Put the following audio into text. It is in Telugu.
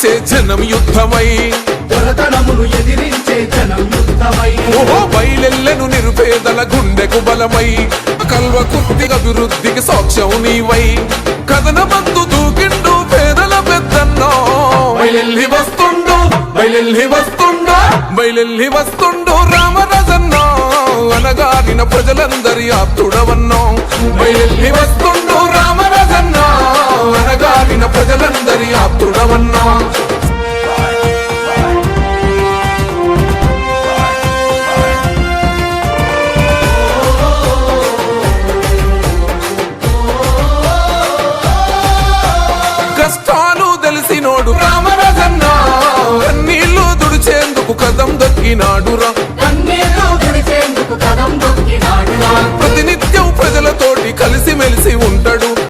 ఎదిరించే జనం యుద్ధమై దొరతనమును ఎదిరించే జనం యుద్ధమై ఓహో బయలెల్లెను నిరుపేదల గుండెకు బలమై కల్వకుర్తి అభివృద్ధికి సాక్ష్యం నీవై కథన బంధు దూకిండు పేదల పెద్దన్నో బయలెల్లి వస్తుండు బయలెల్లి వస్తుండు బయలెల్లి వస్తుండు రామరాజన్నో అనగారిన ప్రజలందరి ఆప్తుడవన్నో బయలెల్లి వస్తుండు రామరాజన్నో అనగారిన ప్రజలందరి ఆప్తుడవన్నో కష్టాలు తెలిసినోడు రామరాజన్న నీళ్లు దుడిచేందుకు కదం దొక్కినాడు రా